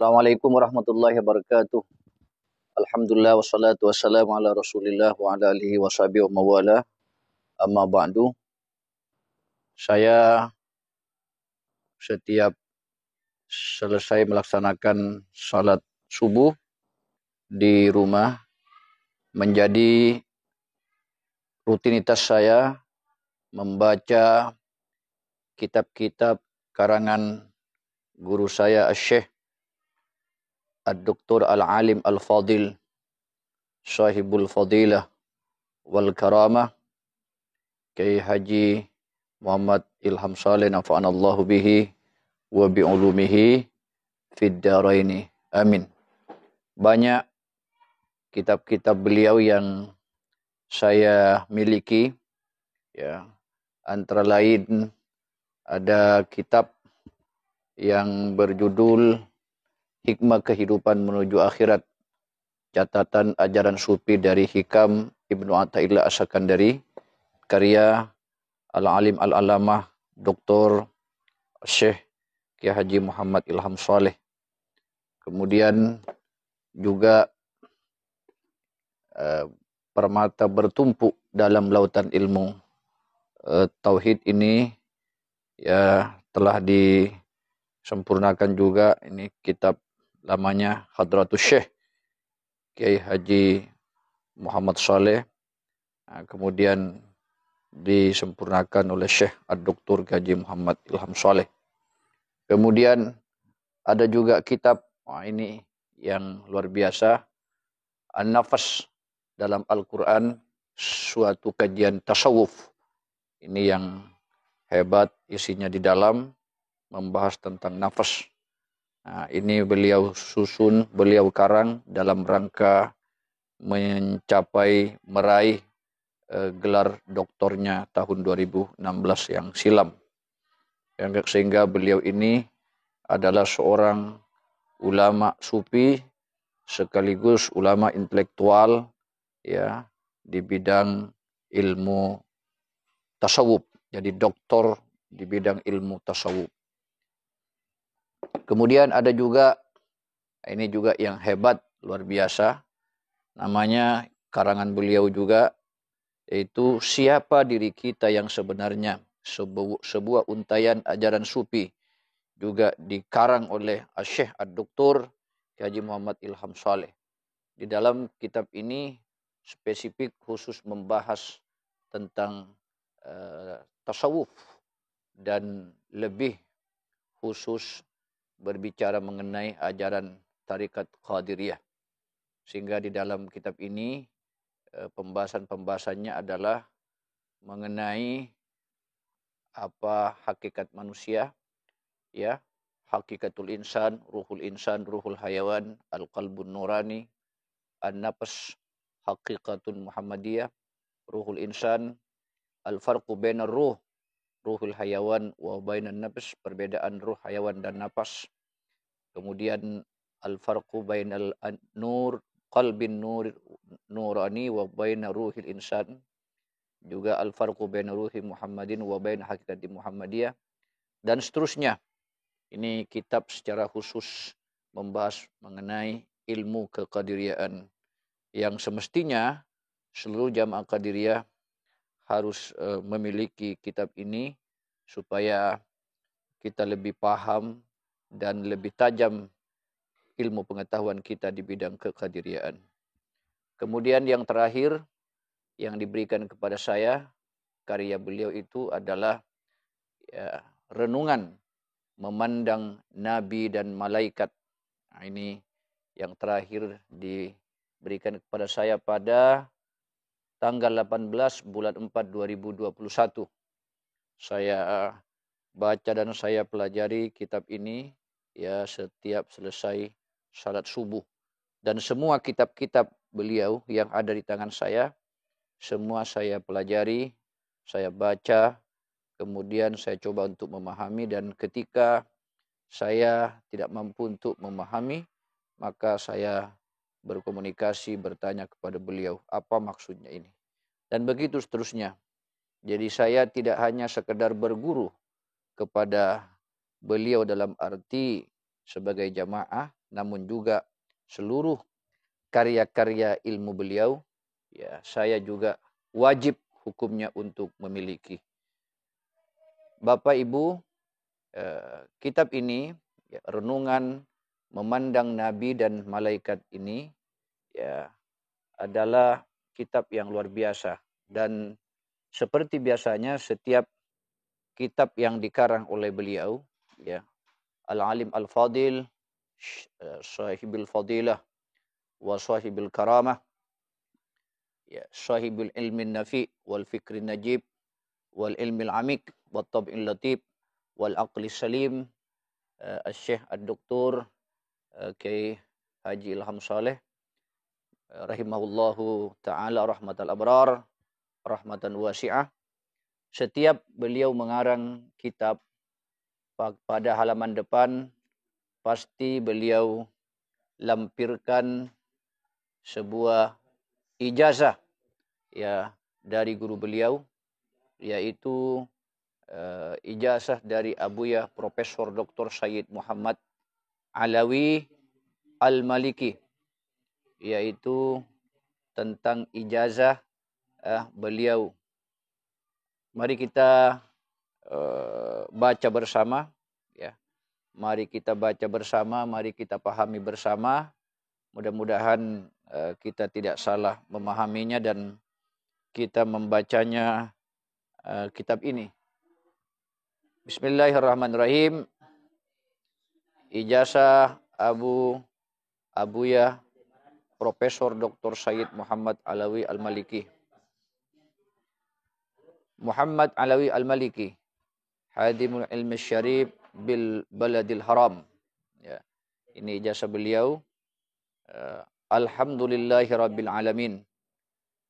Assalamualaikum warahmatullahi wabarakatuh. Alhamdulillah wassalatu wassalamu ala Rasulillah wa ala alihi washabihi wa mawala. Amma ba'du. Saya setiap selesai melaksanakan salat subuh di rumah menjadi rutinitas saya membaca kitab-kitab karangan guru saya Syekh Ad-Doktor Al-Alim Al-Fadil Sahibul Fadilah wal Karamah Kiai Haji Muhammad Ilham Saleh nafa'anallahu bihi wa bi'ulumihi fid dharaini. Amin. Banyak kitab-kitab beliau yang saya miliki, ya. Antara lain ada kitab yang berjudul Hikmah Kehidupan Menuju Akhirat, catatan ajaran sufi dari Hikam Ibnu Athaillah As-Sakandari, karya Al-Alim Al-Alamah Dr. Syekh Kiai Haji Muhammad Ilham Saleh. Kemudian juga permata bertumpuk dalam lautan ilmu tauhid ini, ya, telah disempurnakan juga. Ini kitab lamanya Hadratus Syekh Kiai Haji Muhammad Saleh. Nah, kemudian disempurnakan oleh Syekh Ad-Doktor Haji Muhammad Ilham Saleh. Kemudian ada juga kitab, ini yang luar biasa, An-Nafas dalam Al-Quran, suatu kajian tasawuf. Ini yang hebat, isinya di dalam membahas tentang nafas. Nah, ini beliau susun, beliau karang dalam rangka meraih gelar doktornya tahun 2016 yang silam. Sehingga beliau ini adalah seorang ulama sufi sekaligus ulama intelektual, ya, di bidang ilmu tasawuf. Jadi doktor di bidang ilmu tasawuf. Kemudian ada juga, ini juga yang hebat, luar biasa, namanya karangan beliau juga, yaitu Siapa Diri Kita Yang Sebenarnya, sebuah untayan ajaran sufi, juga dikarang oleh Syekh Ad-Doktor Haji Muhammad Ilham Saleh. Di dalam kitab ini spesifik khusus membahas tentang tasawuf dan lebih khusus berbicara mengenai ajaran tarikat Qadiriyah. Sehingga di dalam kitab ini pembahasannya adalah mengenai apa hakikat manusia, ya, hakikatul insan, ruhul hayawan, al-qalbun nurani, an-nafs, hakikatun muhammadiyah, ruhul insan, al-farqu bainar ruhul hayawan wa bainan nafs, perbedaan ruh hayawan dan nafas. Kemudian al-farqu bainal qalbin nurani wa baina ruhil insan. Juga al-farqu baina ruhi Muhammadin wa baina hakikati Muhammadiyah, dan seterusnya. Ini kitab secara khusus membahas mengenai ilmu kekadiriyaan yang semestinya seluruh jamaah Qadiriyah harus memiliki kitab ini supaya kita lebih paham dan lebih tajam ilmu pengetahuan kita di bidang kekadiriyaan. Kemudian yang terakhir yang diberikan kepada saya, karya beliau itu adalah, ya, renungan memandang nabi dan malaikat. Nah, ini yang terakhir diberikan kepada saya pada tanggal 18 bulan 4 2021. Saya baca dan saya pelajari kitab ini, ya, setiap selesai salat subuh. Dan semua kitab-kitab beliau yang ada di tangan saya, semua saya pelajari, saya baca, kemudian saya coba untuk memahami, dan ketika saya tidak mampu untuk memahami, maka saya berkomunikasi, bertanya kepada beliau, apa maksudnya ini? Dan begitu seterusnya. Jadi saya tidak hanya sekedar berguru kepada beliau dalam arti sebagai jamaah, namun juga seluruh karya-karya ilmu beliau, ya saya juga wajib hukumnya untuk memiliki. Bapak Ibu, kitab ini, ya, renungan memandang Nabi dan malaikat ini, ya, adalah kitab yang luar biasa. Dan seperti biasanya setiap kitab yang dikarang oleh beliau, ya, Al-Alim Al-Fadil, Sahibil Fadilah, wa Sahibil Karamah, ya, Sahibil Ilmin Nafi, wal Fikrin Najib, wal Ilmil Amik, wal Tab'il Latif, wal Aqli Salim, Al-Syekh Ad-Doktor Kiai Haji Ilham Saleh, rahimahullahu ta'ala rahmatal abrar, rahmatan wasi'ah. Setiap beliau mengarang kitab, pada halaman depan pasti beliau lampirkan sebuah ijazah, ya, dari guru beliau, yaitu ijazah dari Abuya Profesor Dr. Sayyid Muhammad Alawi Al-Maliki, yaitu tentang ijazah beliau. Mari kita baca bersama, ya. Mari kita baca bersama, mari kita pahami bersama. Mudah-mudahan kita tidak salah memahaminya dan kita membacanya kitab ini. Bismillahirrahmanirrahim. Ijazah Abuya Profesor Dr. Sayyid Muhammad Alawi Al-Maliki. Muhammad Alawi Al-Maliki, Hadimul Ilmi Syarif bil Baladil Haram. Ya. Ini ijazah beliau. Alhamdulillahi Rabbil Alamin.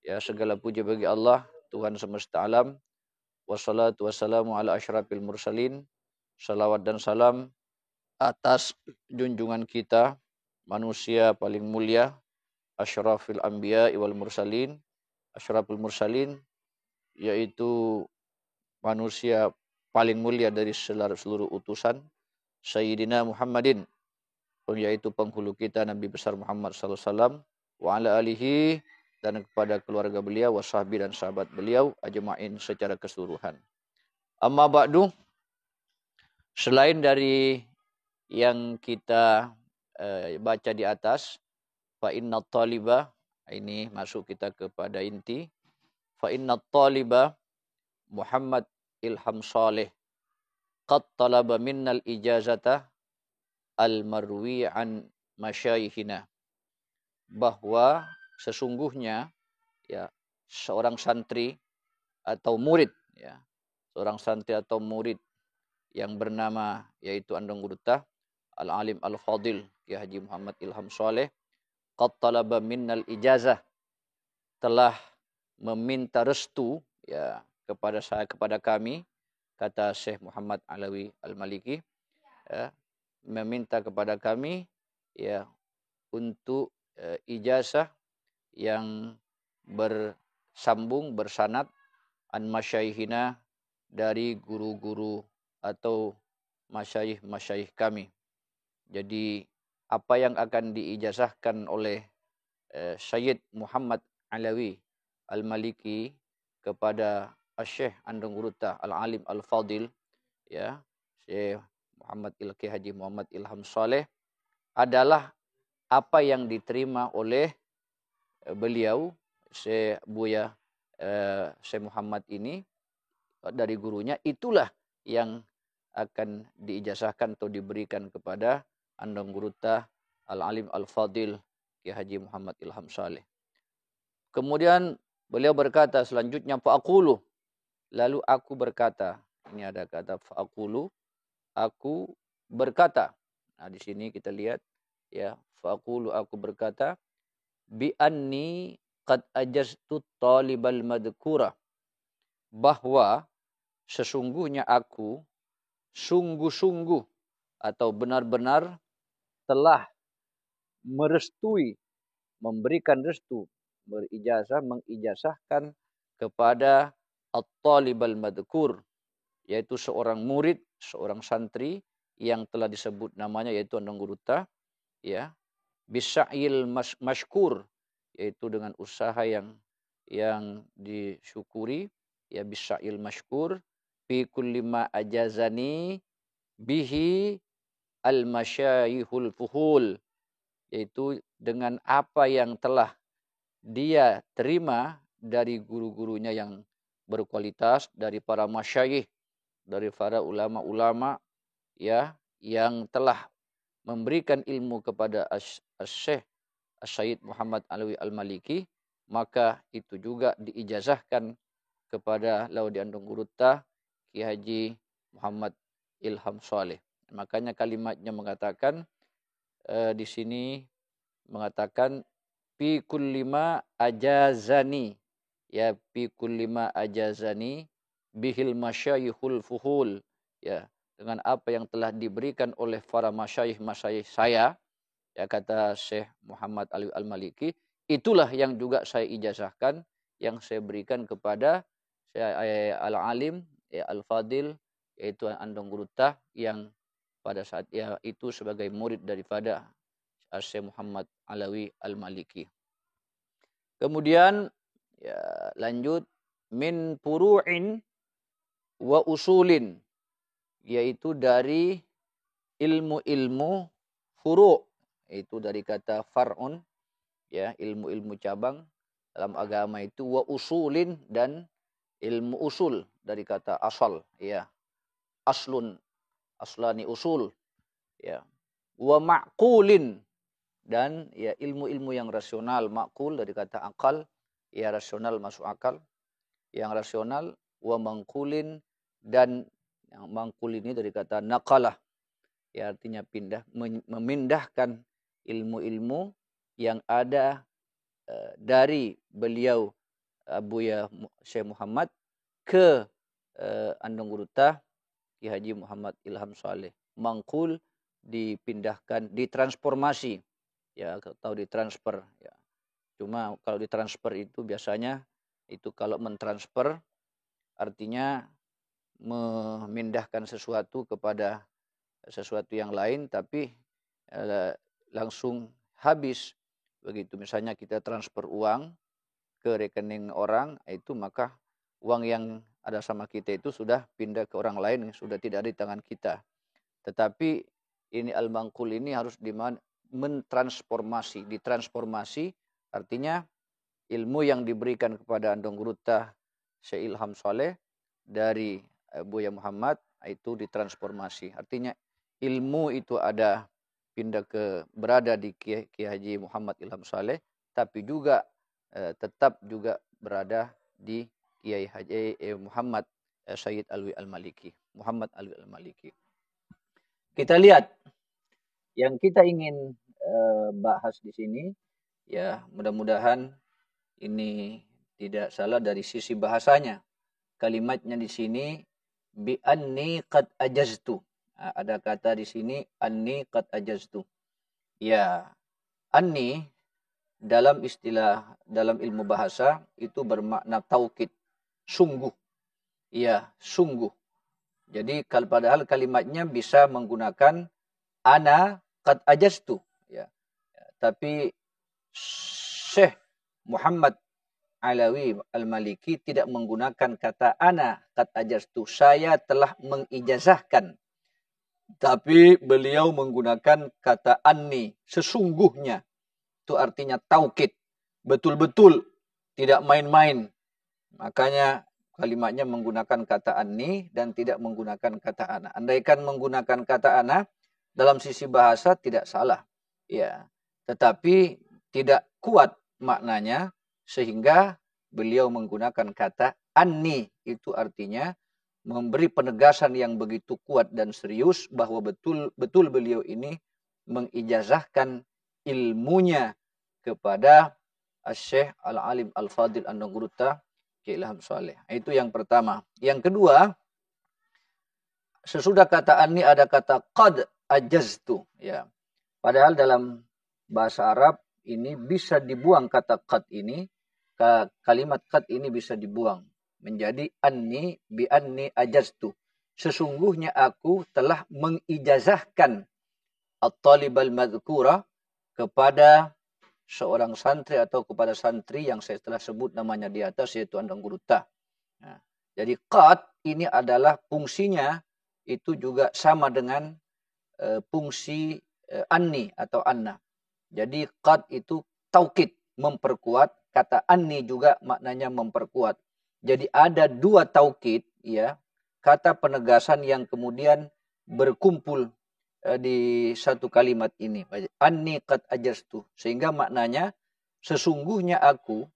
Ya, segala puji bagi Allah, Tuhan semesta alam. Wassalatu wassalamu ala asyrafil mursalin. Salawat dan salam atas junjungan kita, manusia paling mulia, asyrafil anbiya wal mursalin. Asyrafil mursalin, yaitu manusia paling mulia dari seluruh utusan, Sayyidina Muhammadin, yaitu penghulu kita Nabi besar Muhammad SAW, wa ala alihi, dan kepada keluarga beliau, wasahbi dan sahabat beliau, ajma'in secara keseluruhan. Amma ba'du, selain dari yang kita baca di atas, fa inna taliba, ini masuk kita kepada inti, fa inna taliba Muhammad Ilham Saleh qad talaba minnal ijazata al-marwi an masyayikhina, bahwa sesungguhnya, ya, seorang santri atau murid, ya, seorang santri atau murid yang bernama yaitu Andong Gurutah Al-Alim Al-Fadil Kiai Haji Muhammad Ilham Saleh qad talaba minnal ijazah, telah meminta restu, ya, kepada kami, kata Syekh Muhammad Alawi Al-Maliki, ya, meminta kepada kami, ya, untuk ijazah yang bersambung, bersanad an masyayikhina, dari guru-guru atau masyayikh kami. Jadi apa yang akan diijazahkan oleh Sayyid Muhammad Alawi Al-Maliki kepada Syekh Andong Gurutah Al-Alim Al-Fadil, ya, Syekh Muhammad Kiai Haji Muhammad Ilham Saleh, adalah apa yang diterima oleh beliau Syekh Buya Syekh Muhammad ini dari gurunya, itulah yang akan diijazahkan atau diberikan kepada Andong Gurutah Al-Alim Al-Fadil Kiai Haji Muhammad Ilham Saleh. Kemudian beliau berkata selanjutnya, fa'aqulu, lalu aku berkata. Ini ada kata fa'aqulu, aku berkata. Nah, di sini kita lihat, ya, fa'aqulu, aku berkata, bi anni qad ajaztu talibal madhkura, bahwa sesungguhnya aku sungguh-sungguh atau benar-benar telah merestui, memberikan restu, mengijazahkan kepada at-talibal madhkur, yaitu seorang murid, seorang santri yang telah disebut namanya, yaitu Andanggurutta, ya, bisya'il mashkur, yaitu dengan usaha yang disyukuri, ya, bisya'il mashkur, fi kulli ma ajazani bihi al masyayihul fuhul, yaitu dengan apa yang telah dia terima dari guru-gurunya yang berkualitas, dari para masyayikh, dari para ulama-ulama, ya, yang telah memberikan ilmu kepada Syekh Sayyid Muhammad Alawi Al-Maliki, maka itu juga diijazahkan kepada Laudi Andanggurutta Ki Haji Muhammad Ilham Saleh. Makanya kalimatnya mengatakan di sini mengatakan fi kulli ma ajazani, ya, fi kulli ma ajazani bihil masyayihul fuhul, ya, dengan apa yang telah diberikan oleh para masyayikh saya, ya, kata Syekh Muhammad Ali Al-Maliki, itulah yang juga saya ijazahkan, yang saya berikan kepada Syekh Al-Alim, ya, Al-Fadil, yaitu Andanggurutta, yang pada saat itu sebagai murid daripada Syekh Muhammad Alawi Al-Maliki. Kemudian, ya, lanjut, min furu'in wa usulin, yaitu dari ilmu-ilmu furu', yaitu dari kata far'un, ya, ilmu-ilmu cabang dalam agama itu, wa usulin, dan ilmu usul dari kata asal, ya, aslun, aslani usul, ya, wa ma'qulin, dan, ya, ilmu-ilmu yang rasional, ma'qul dari kata akal, ya, rasional, masuk akal, yang rasional, wa mangkulin, dan yang mangkul ini dari kata naqalah, ya, artinya pindah, memindahkan ilmu-ilmu yang ada dari beliau Buya Syekh Muhammad ke Andanggurutta Ki Haji Muhammad Ilham Saleh. Mangkul, dipindahkan, ditransformasi, ya, atau ditransfer, ya. Cuma kalau ditransfer itu biasanya itu kalau mentransfer artinya memindahkan sesuatu kepada sesuatu yang lain, tapi langsung habis begitu. Misalnya kita transfer uang ke rekening orang, itu maka uang yang ada sama kita itu sudah pindah ke orang lain, sudah tidak ada di tangan kita. Tetapi ini al-mangkul ini harus mentransformasi, ditransformasi, artinya ilmu yang diberikan kepada Andanggurutta Syekh Ilham Saleh dari Buya Muhammad itu ditransformasi. Artinya ilmu itu ada pindah berada di Ki Haji Muhammad Ilham Saleh, tapi juga tetap juga berada di Kiai Haji Muhammad Sayyid Alwi Al-Maliki, Muhammad Alwi Al-Maliki. Kita lihat yang kita ingin bahas di sini, ya, mudah-mudahan ini tidak salah dari sisi bahasanya. Kalimatnya di sini bi anni qad ajaztu. Nah, ada kata di sini anni qad ajaztu. Ya, anni dalam istilah, dalam ilmu bahasa itu bermakna taukid, sungguh. Ya, sungguh. Jadi padahal kalimatnya bisa menggunakan ana qad ajaztu, ya. Tapi Syekh Muhammad Alawi Al-Maliki tidak menggunakan kata ana qad ajaztu, saya telah mengijazahkan. Tapi beliau menggunakan kata anni, sesungguhnya. Itu artinya taukid, betul-betul, tidak main-main. Makanya kalimatnya menggunakan kata anni dan tidak menggunakan kata ana. Andaikan menggunakan kata ana dalam sisi bahasa tidak salah, ya, tetapi tidak kuat maknanya, sehingga beliau menggunakan kata anni. Itu artinya memberi penegasan yang begitu kuat dan serius bahwa betul-betul beliau ini mengijazahkan ilmunya kepada Syekh Al-Alim Al-Fadil Andanggurutta Ki Ilham Saleh. Itu yang pertama. Yang kedua, sesudah kata anni ada kata qad ajaztu, ya. Padahal dalam bahasa Arab ini bisa dibuang kata qad ini, kalimat qad ini bisa dibuang menjadi anni bi anni ajaztu. sesungguhnya aku telah mengijazahkan at-talib al-madhkura kepada seorang santri atau kepada santri yang saya telah sebut namanya di atas, yaitu Andang Guru Ta. Nah, jadi qad ini adalah fungsinya itu juga sama dengan fungsi anni atau anna. Jadi qad itu taukid, memperkuat. Kata anni juga maknanya memperkuat. Jadi ada dua taukid, ya, kata penegasan yang kemudian berkumpul di satu kalimat ini. Anni qad ajastu. Sehingga maknanya sesungguhnya aku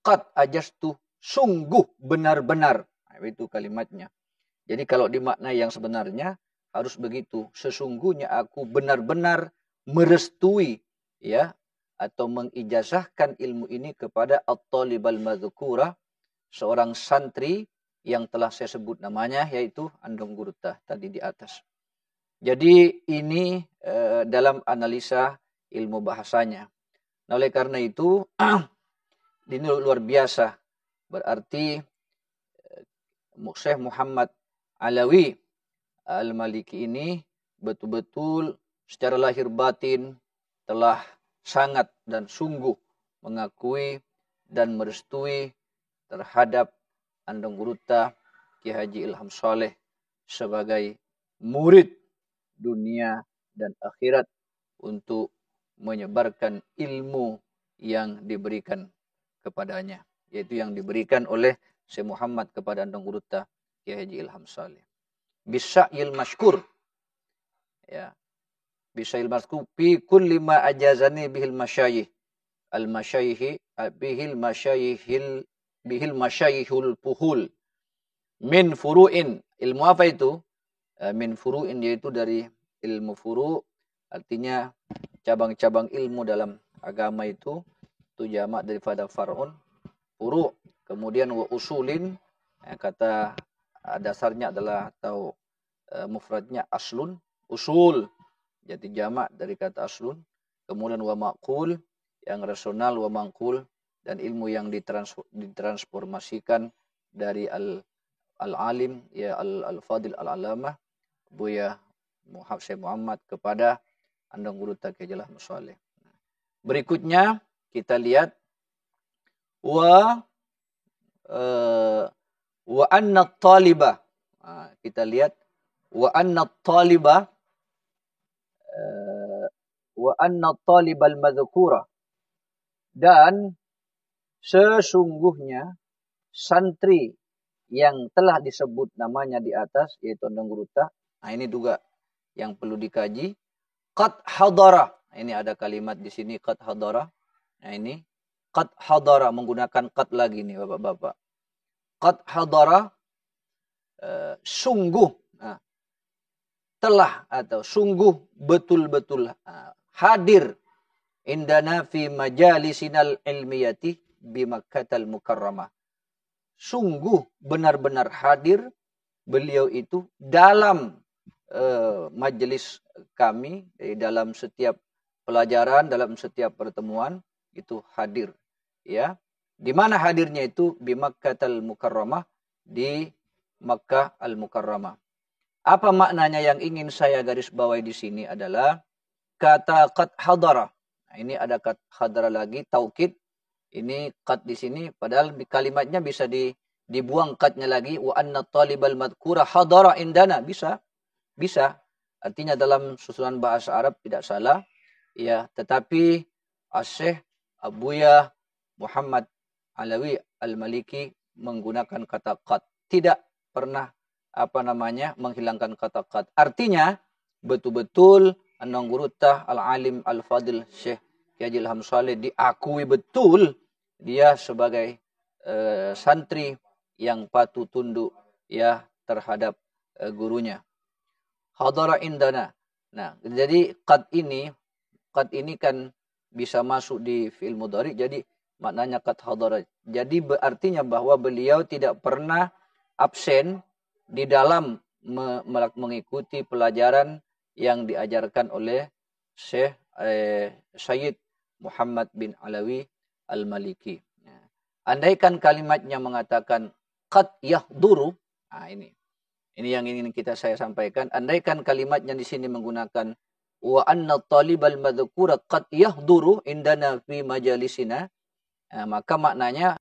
qad ajastu, sungguh benar-benar. Nah, itu kalimatnya. Jadi kalau dimaknai yang sebenarnya harus begitu. Sesungguhnya aku benar-benar merestui, ya, atau mengijazahkan ilmu ini kepada at-talib al-madhkura, seorang santri yang telah saya sebut namanya, yaitu Andong Guru Ta tadi di atas. Jadi ini dalam analisa ilmu bahasanya. Nah, oleh karena itu ini luar biasa. Berarti Syekh Muhammad Alawi Al-Maliki ini betul-betul secara lahir batin telah sangat dan sungguh mengakui dan merestui terhadap Andong Guru Ta Ki Haji Ilham Saleh sebagai murid dunia dan akhirat untuk menyebarkan ilmu yang diberikan kepadanya, yaitu yang diberikan oleh Syekh Muhammad kepada Andong Guru Ta Ki Haji Ilham Saleh. Bisya'il mashkur, ya, bisya'il mashkur fi kulli ma ajazani bihil masyayikh al masyayikh bihil masyayihul puhul min furu'in. Ilmu apa itu? Min furu'in, yaitu dari ilmu furu', artinya cabang-cabang ilmu dalam agama itu jamak daripada far'un, furu'. Kemudian wa usulin, kata dasarnya adalah atau mufradnya aslun, usul. Jadi jamak dari kata aslun. Kemudian wa maqul, yang rasional, wa mangkul, dan ilmu yang ditransformasikan dari al-alim, ya, al-fadil al-alamah Buya Syekh Muhammad kepada Andong Guru Ta Ki Haji Ilham Saleh. Berikutnya kita lihat wa anna taliba. Kita lihat wa anna taliba al madhkura, dan sesungguhnya santri yang telah disebut namanya di atas, yaitu Andong Guru Ta. Nah, ini juga yang perlu dikaji. Qad hadara. Ini ada kalimat di sini qad hadara. Nah, ini qad hadara menggunakan qad lagi nih Bapak-bapak. Qad hadara sungguh telah atau sungguh betul-betul hadir indana fi majalisinal ilmiyati bi Makkatal Mukarramah. Sungguh benar-benar hadir beliau itu dalam majelis kami, dalam setiap pelajaran, dalam setiap pertemuan itu hadir, ya. Di mana hadirnya itu? Bi Makkatal Mukarramah, di Makkah Al-Mukarramah. Apa maknanya yang ingin saya garis bawahi di sini adalah kata qad hadara. Nah, ini ada qad hadara lagi, taukid. Ini qad di sini, padahal di kalimatnya bisa dibuang qadnya lagi. Wa anna talibal madhkura hadara indana, bisa. Artinya dalam susunan bahasa Arab tidak salah, ya, tetapi Syekh Buya Muhammad Alawi Al-Maliki menggunakan kata qad, tidak pernah menghilangkan kata qad. Artinya betul-betul Andong Guru Ta Al-Alim Al-Fadil Syekh Ki Haji Ilham Saleh diakui betul dia sebagai santri yang patuh tunduk, ya, terhadap gurunya. Hadara indana. Nah, jadi qad ini kan bisa masuk di fi'il mudhari, jadi maknanya qad hadara. Jadi artinya bahwa beliau tidak pernah absen di dalam mengikuti pelajaran yang diajarkan oleh Syekh Sayyid Muhammad bin Alawi Al-Maliki. Andaikan kalimatnya mengatakan qad yahduru, nah ini Ini yang ingin saya sampaikan. Andaikan kalimatnya di sini menggunakan wa anna talibal madhkura qad yahduru indana fi majalisina, maka maknanya